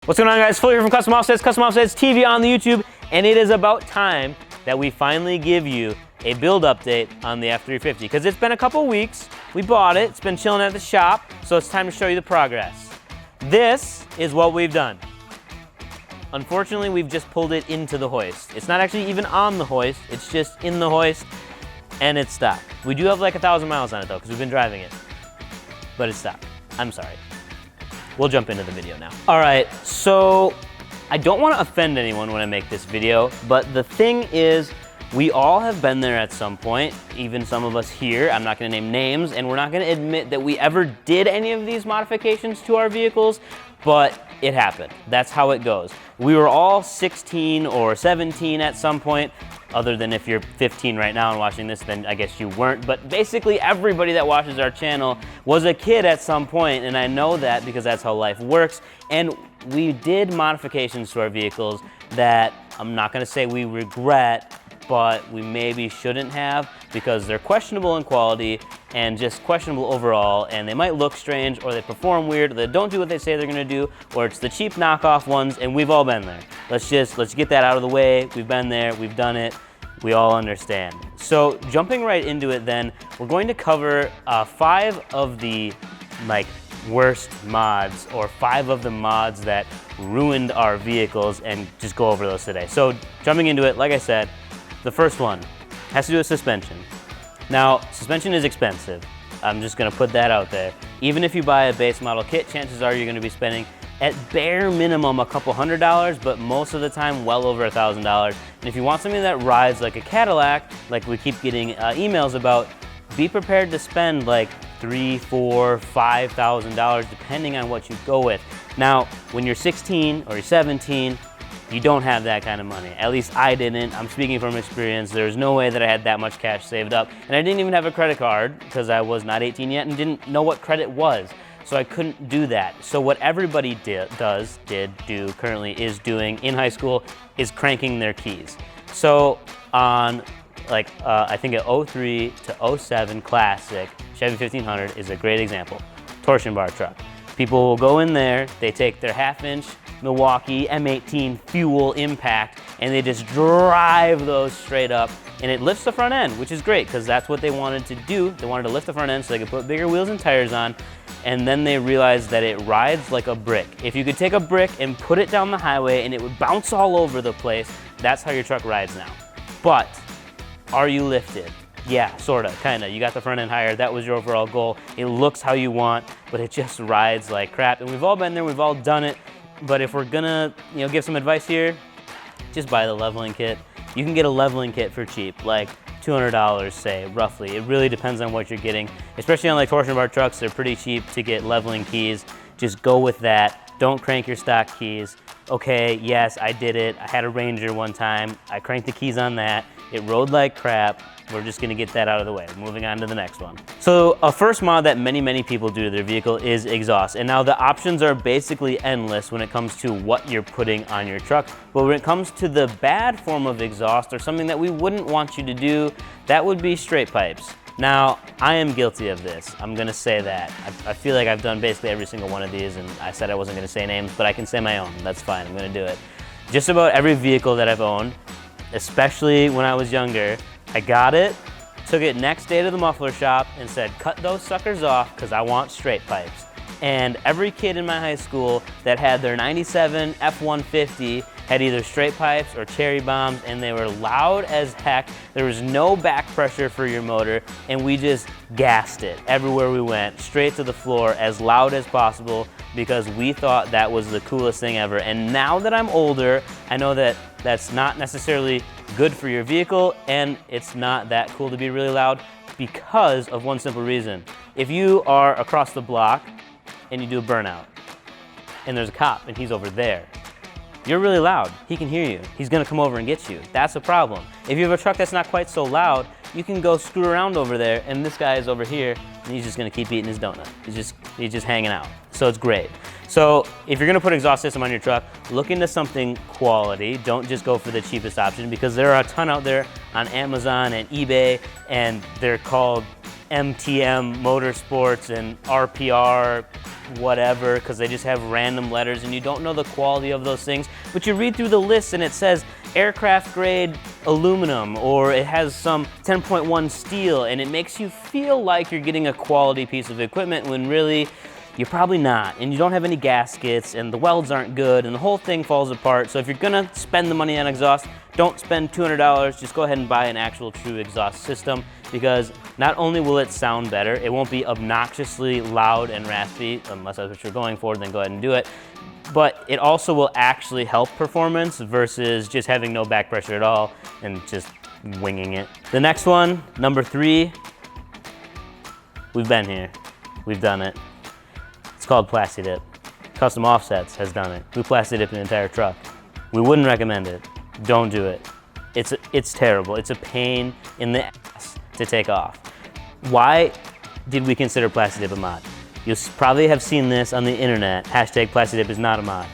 What's going on, guys? Phil here from Custom Offsets TV on the YouTube, and it is about time that we finally give you a build update on the F350 because it's been a couple weeks. We bought it, it's been chilling at the shop, so it's time to show you the progress. This is what we've done. Unfortunately, we've just pulled it into the hoist. It's not actually even on the hoist, it's just in the hoist, and it's stopped. We do have like 1,000 miles on it though, because we've been driving it, but it's stopped. I'm sorry. We'll jump into the video now. All right, so I don't want to offend anyone when I make this video, but the thing is, we all have been there at some point, even some of us here. I'm not going to name names, and we're not going to admit that we ever did any of these modifications to our vehicles, but it happened. That's how it goes. We were all 16 or 17 at some point, other than if you're 15 right now and watching this, then I guess you weren't. But basically everybody that watches our channel was a kid at some point, and I know that because that's how life works. And we did modifications to our vehicles that I'm not gonna say we regret, but we maybe shouldn't have because they're questionable in quality and just questionable overall, and they might look strange, or they perform weird, or they don't do what they say they're gonna do, or it's the cheap knockoff ones, and we've all been there. Let's get that out of the way. We've been there, we've done it, we all understand. So jumping right into it then, we're going to cover 5 of the worst mods, or 5 of the mods that ruined our vehicles, and just go over those today. So jumping into it, like I said, the first one has to do with suspension. Now, suspension is expensive. I'm just gonna put that out there. Even if you buy a base model kit, chances are you're gonna be spending at bare minimum a couple $100s, but most of the time well over $1,000. And if you want something that rides like a Cadillac, like we keep getting emails about, be prepared to spend like $3,000, $4,000, $5,000 depending on what you go with. Now, when you're 16 or you're 17, you don't have that kind of money. At least I didn't. I'm speaking from experience. There's no way that I had that much cash saved up. And I didn't even have a credit card because I was not 18 yet and didn't know what credit was. So I couldn't do that. So what everybody currently is doing in high school is cranking their keys. So on I think an 03 to 07 Classic Chevy 1500 is a great example. Torsion bar truck. People will go in there, they take their 1/2-inch Milwaukee M18 fuel impact, and they just drive those straight up, and it lifts the front end, which is great because that's what they wanted to do. They wanted to lift the front end so they could put bigger wheels and tires on, and then they realized that it rides like a brick. If you could take a brick and put it down the highway and it would bounce all over the place, that's how your truck rides now. But are you lifted? Yeah, sorta, kinda. You got the front end higher, that was your overall goal. It looks how you want, but it just rides like crap. And we've all been there, we've all done it. But if we're gonna, give some advice here, just buy the leveling kit. You can get a leveling kit for cheap, like $200, say, roughly. It really depends on what you're getting. Especially on like torsion bar trucks, they're pretty cheap to get leveling keys. Just go with that. Don't crank your stock keys. Okay, yes, I did it. I had a Ranger one time. I cranked the keys on that. It rode like crap. We're just gonna get that out of the way. Moving on to the next one. So a first mod that many people do to their vehicle is exhaust. And now the options are basically endless when it comes to what you're putting on your truck. But when it comes to the bad form of exhaust, or something that we wouldn't want you to do, that would be straight pipes. Now, I am guilty of this. I'm gonna say that. I feel like I've done basically every single one of these, and I said I wasn't gonna say names, but I can say my own. That's fine, I'm gonna do it. Just about every vehicle that I've owned, especially when I was younger, I got it, took it next day to the muffler shop and said, cut those suckers off because I want straight pipes. And every kid in my high school that had their 97 F-150 had either straight pipes or cherry bombs, and they were loud as heck. There was no back pressure for your motor, and we just gassed it everywhere we went, straight to the floor, as loud as possible, because we thought that was the coolest thing ever. And now that I'm older, I know that that's not necessarily good for your vehicle, and it's not that cool to be really loud because of one simple reason. If you are across the block and you do a burnout, and there's a cop and he's over there, you're really loud. He can hear you. He's gonna come over and get you. That's a problem. If you have a truck that's not quite so loud, you can go screw around over there, and this guy is over here, and he's just gonna keep eating his donut. He's just hanging out. So it's great. So if you're gonna put exhaust system on your truck, look into something quality. Don't just go for the cheapest option, because there are a ton out there on Amazon and eBay, and they're called MTM Motorsports and RPR whatever, because they just have random letters and you don't know the quality of those things. But you read through the list and it says aircraft grade aluminum, or it has some 10.1 steel, and it makes you feel like you're getting a quality piece of equipment when really you're probably not, and you don't have any gaskets, and the welds aren't good, and the whole thing falls apart. So if you're gonna spend the money on exhaust, don't spend $200, just go ahead and buy an actual true exhaust system, because not only will it sound better, it won't be obnoxiously loud and raspy, unless that's what you're going for, then go ahead and do it, but it also will actually help performance versus just having no back pressure at all and just winging it. The next one, number 3, we've been here, we've done it. It's called Plasti Dip. Custom Offsets has done it. We Plasti Dip an entire truck. We wouldn't recommend it. Don't do it. It's terrible. It's a pain in the ass to take off. Why did we consider Plasti Dip a mod? You'll probably have seen this on the internet. Hashtag Plasti Dip is not a mod.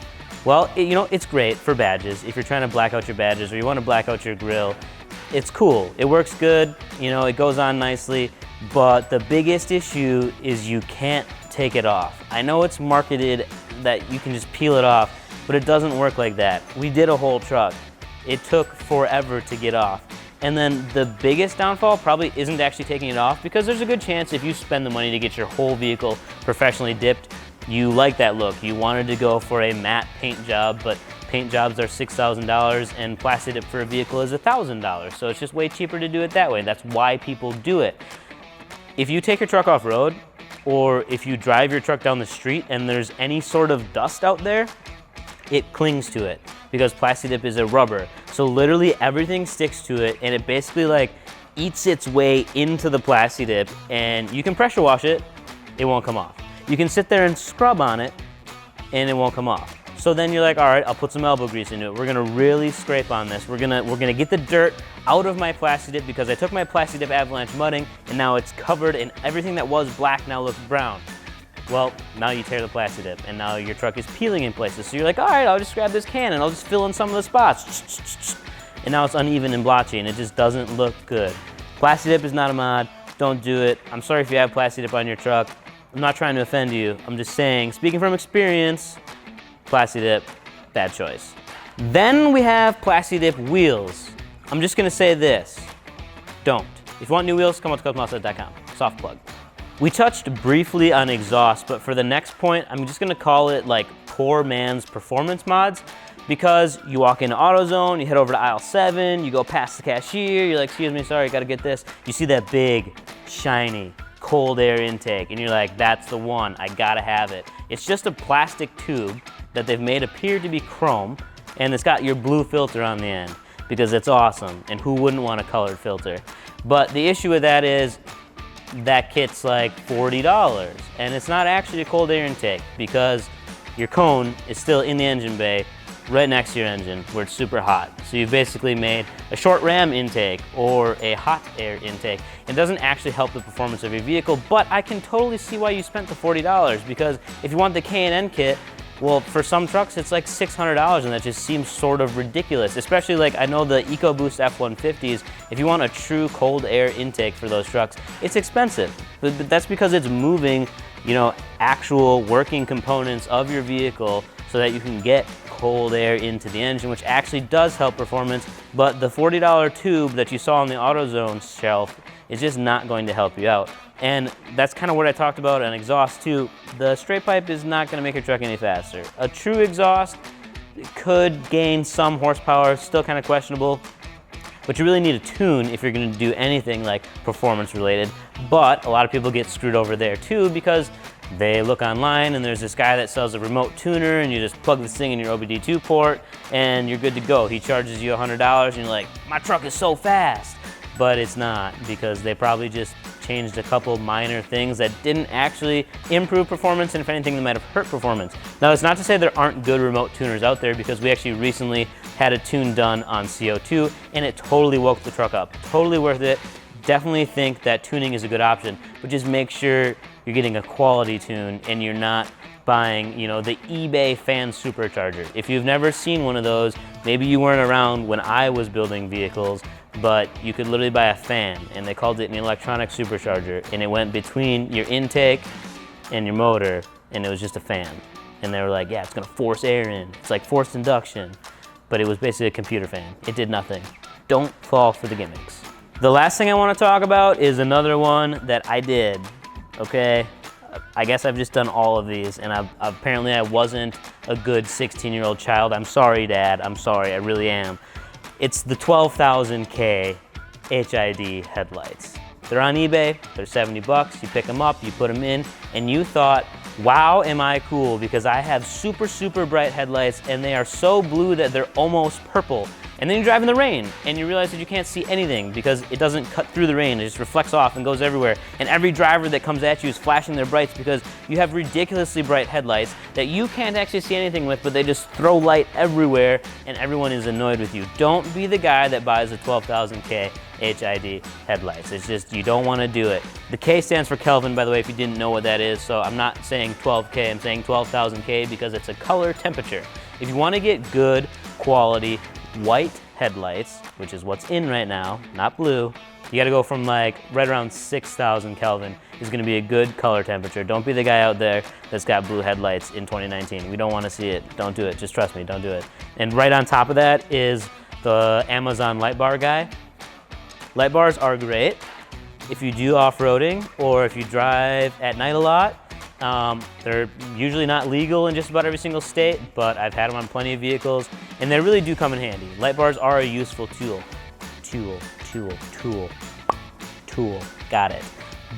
Well, you know, it's great for badges. If you're trying to black out your badges or you want to black out your grill, it's cool. It works good. You know, it goes on nicely. But the biggest issue is you can't take it off. I know it's marketed that you can just peel it off, but it doesn't work like that. We did a whole truck. It took forever to get off. And then the biggest downfall probably isn't actually taking it off, because there's a good chance if you spend the money to get your whole vehicle professionally dipped, you like that look. You wanted to go for a matte paint job, but paint jobs are $6,000 and Plasti Dip for a vehicle is $1,000. So it's just way cheaper to do it that way. That's why people do it. If you take your truck off-road, or if you drive your truck down the street and there's any sort of dust out there, it clings to it, because Plasti Dip is a rubber. So literally everything sticks to it, and it basically like eats its way into the Plasti Dip, and you can pressure wash it, it won't come off. You can sit there and scrub on it, and it won't come off. So then you're like, all right, I'll put some elbow grease into it. We're gonna really scrape on this. We're gonna get the dirt out of my Plasti Dip, because I took my Plasti Dip avalanche mudding and now it's covered, and everything that was black now looks brown. Well, now you tear the Plasti Dip and now your truck is peeling in places. So you're like, all right, I'll just grab this can and I'll just fill in some of the spots. And now it's uneven and blotchy and it just doesn't look good. Plasti Dip is not a mod. Don't do it. I'm sorry if you have Plasti Dip on your truck. I'm not trying to offend you. I'm just saying, speaking from experience, Plasti Dip, bad choice. Then we have Plasti Dip wheels. I'm just gonna say this, don't. If you want new wheels, come on to CustomOffset.com, soft plug. We touched briefly on exhaust, but for the next point, I'm just gonna call it like poor man's performance mods, because you walk into AutoZone, you head over to aisle 7, you go past the cashier, you're like, excuse me, sorry, gotta get this. You see that big, shiny, cold air intake, and you're like, that's the one, I gotta have it. It's just a plastic tube that they've made appear to be chrome, and it's got your blue filter on the end, because it's awesome, and who wouldn't want a colored filter? But the issue with that is, that kit's like $40, and it's not actually a cold air intake, because your cone is still in the engine bay, right next to your engine, where it's super hot. So you've basically made a short ram intake or a hot air intake. It doesn't actually help the performance of your vehicle, but I can totally see why you spent the $40, because if you want the K&N kit, well, for some trucks, it's like $600, and that just seems sort of ridiculous, especially like I know the EcoBoost F-150s, if you want a true cold air intake for those trucks, it's expensive. But that's because it's moving, you know, actual working components of your vehicle so that you can get cold air into the engine, which actually does help performance, but the $40 tube that you saw on the AutoZone shelf is just not going to help you out. And that's kind of what I talked about on exhaust too. The straight pipe is not going to make your truck any faster. A true exhaust could gain some horsepower, still kind of questionable, but you really need a tune if you're going to do anything like performance related. But a lot of people get screwed over there too, because they look online and there's this guy that sells a remote tuner, and you just plug this thing in your OBD2 port and you're good to go. He charges you $100 and you're like, my truck is so fast. But it's not, because they probably just changed a couple minor things that didn't actually improve performance, and if anything, they might have hurt performance. Now, it's not to say there aren't good remote tuners out there, because we actually recently had a tune done on CO2 and it totally woke the truck up. Totally worth it. Definitely think that tuning is a good option, but just make sure you're getting a quality tune and you're not buying, you know, the eBay fan supercharger. If you've never seen one of those, maybe you weren't around when I was building vehicles, but you could literally buy a fan, and they called it an electronic supercharger, and it went between your intake and your motor, and it was just a fan. And they were like, yeah, it's gonna force air in. It's like forced induction. But it was basically a computer fan. It did nothing. Don't fall for the gimmicks. The last thing I wanna talk about is another one that I did, okay? I guess I've just done all of these, and apparently I wasn't a good 16-year-old child. I'm sorry, Dad, I'm sorry, I really am. It's the 12,000K HID headlights. They're on eBay, they're 70 bucks, you pick them up, you put them in, and you thought, wow, am I cool, because I have super, super bright headlights, and they are so blue that they're almost purple. And then you drive in the rain, and you realize that you can't see anything because it doesn't cut through the rain, it just reflects off and goes everywhere. And every driver that comes at you is flashing their brights because you have ridiculously bright headlights that you can't actually see anything with, but they just throw light everywhere, and everyone is annoyed with you. Don't be the guy that buys a 12,000K HID headlights. It's just, you don't want to do it. The K stands for Kelvin, by the way, if you didn't know what that is, so I'm not saying 12K, I'm saying 12,000K because it's a color temperature. If you want to get good quality white headlights, which is what's in right now, not blue, you gotta go from like right around 6,000 Kelvin is gonna be a good color temperature. Don't be the guy out there that's got blue headlights in 2019. We don't wanna see it. Don't do it. Just trust me, don't do it. And right on top of that is the Amazon light bar guy. Light bars are great if you do off-roading or if you drive at night a lot. They're usually not legal in just about every single state, but I've had them on plenty of vehicles, and they really do come in handy. Light bars are a useful tool. Tool. Got it.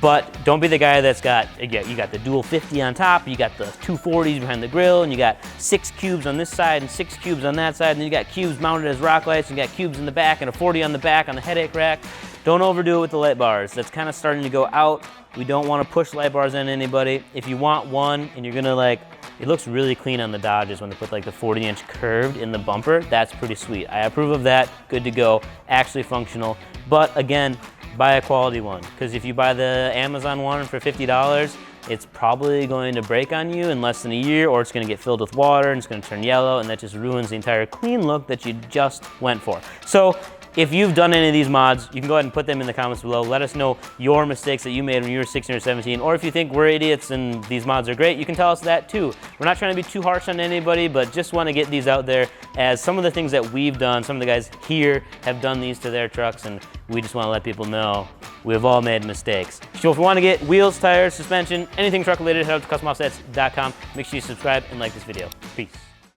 But don't be the guy that's got, you got the dual 50 on top, you got the 240s behind the grill, and you got 6 cubes on this side and 6 cubes on that side, and then you got cubes mounted as rock lights, and you got cubes in the back and a 40 on the back on the headache rack. Don't overdo it with the light bars. That's kind of starting to go out. We don't want to push light bars on anybody. If you want one and you're gonna like, it looks really clean on the Dodges when they put like the 40-inch curved in the bumper. That's pretty sweet. I approve of that. Good to go. Actually functional. But again, buy a quality one, because if you buy the Amazon one for $50, it's probably going to break on you in less than a year, or it's going to get filled with water and it's going to turn yellow, and that just ruins the entire clean look that you just went for. So if you've done any of these mods, you can go ahead and put them in the comments below. Let us know your mistakes that you made when you were 16 or 17, or if you think we're idiots and these mods are great, you can tell us that too. We're not trying to be too harsh on anybody, but just want to get these out there as some of the things that we've done. Some of the guys here have done these to their trucks, and we just want to let people know we've all made mistakes. So if you want to get wheels, tires, suspension, anything truck related, head out to customoffsets.com. Make sure you subscribe and like this video. Peace.